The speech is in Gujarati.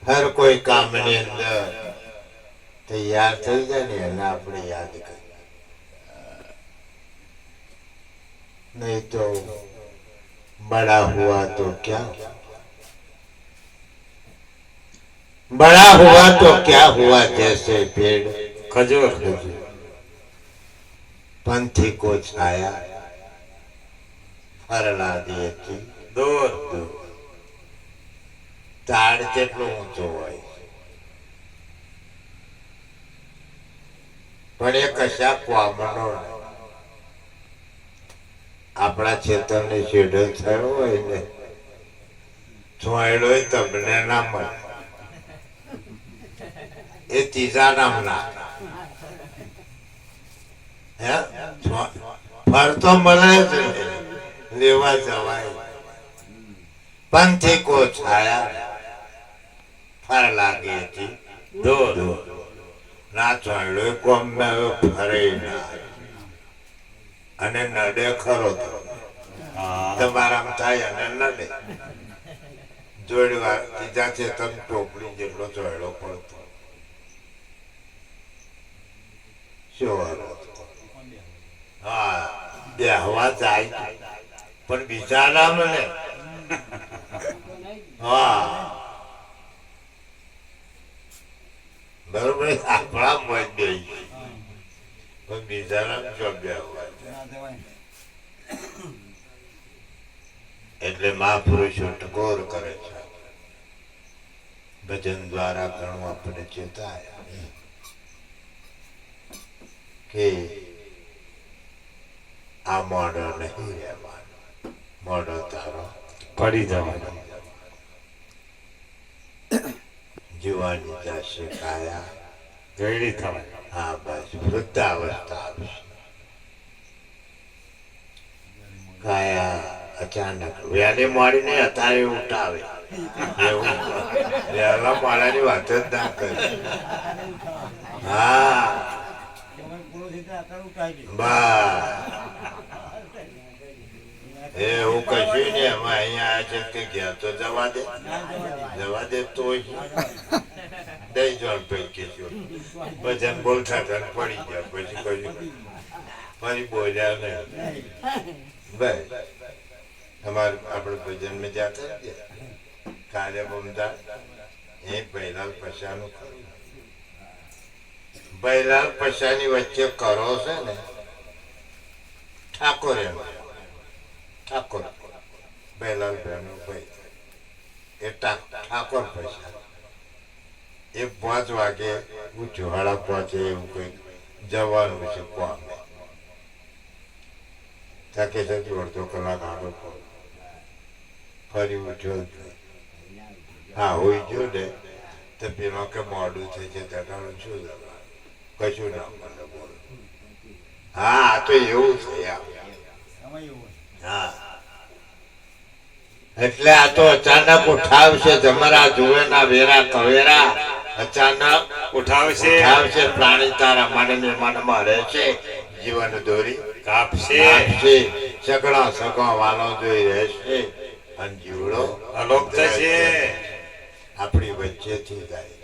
હર કોઈ કામની અંદર તૈયાર થઈ જાય ને એને આપણે યાદ કરીએ, नहीं तो बड़ा हुआ तो क्या, बड़ा हुआ तो क्या हुआ, जैसे पेड़ खजूर खजूर पंथी को छाया फरला दिए थी दूर दूर। ઝાડ કેટલું ઊંચું હોય પણ એ કશા કોમનો આપણા ખેતરની શેઢો થયો હોય ને છોયડો તમને ના મળે, એ ત્રીજા નામના ફરતો મળે છે લેવા જવાય। पंथी को छाया फर लागे थी दूर ना छोड़ो कोम में फरे ना અને નડે ખરો તો તમારામાં થાય અને નડે જોડવા ત્રીજા છે તમ ટોપલી જેટલો ચોયડો પડતો શું હા બેહવા જાય પણ બીજા નામ ને હા બરોબર આપણા મત દે પણ બીજા નામ જો બેહવા એટલે મહાપુરુષો ટકોર કરે છે, ભજન દ્વારા ઘણું આપણે ચેતાય કે આ મોડો નહીં રહેવાનો, મોડો તારો પડી જવાનો, જીવાની જશે કાયા ગયડી થવાય, હા બસ વૃદ્ધાવસ્થા આવશે, કાયા અચાનક વ્યાને મળીને અત્યારે ઉઠાવે એવું વહેલા માળાની વાત જ ના કરી, હા બસ એવું કશું ને એમાં અહીંયા છે કે ઘેર તો જવા દે તો દઈ જણ પૈકી ભજન બોલતા પડી ગયા પછી કશું ફરી બોલ્યા ને બસ हमारे अपने भजन में जाते कार्य बमदा ये बैलाल पशानु बैलाल पशानी वच्चे करो से ने ठाकुर ठाकुर बैलाल बहनों भाई ये ठाकुर पशा ये 5 वागे वो चुहाड़ा पहुंचे कोई जवान उसे पामे ताकि से जोड़तो कलाक आगे ફરી ઉઠ્યો હા હોય ગયો ને તો પેલો કે મોડું થઈ છે તટાણું શું કશું ના મને બોલ હા તો એવું થયા હા એટલે આ તો અચાનક ઉઠાવશે જમરા જુએ ના વેરા કવેરા અચાનક ઉઠાવશે પ્રાણી તારા મનમાં રહેશે જીવન દોરી કાપશે સગડા સગા વાલો જોઈ રહેશે અને જીવડો અલોપ થશે આપણી વચ્ચેથી જાય।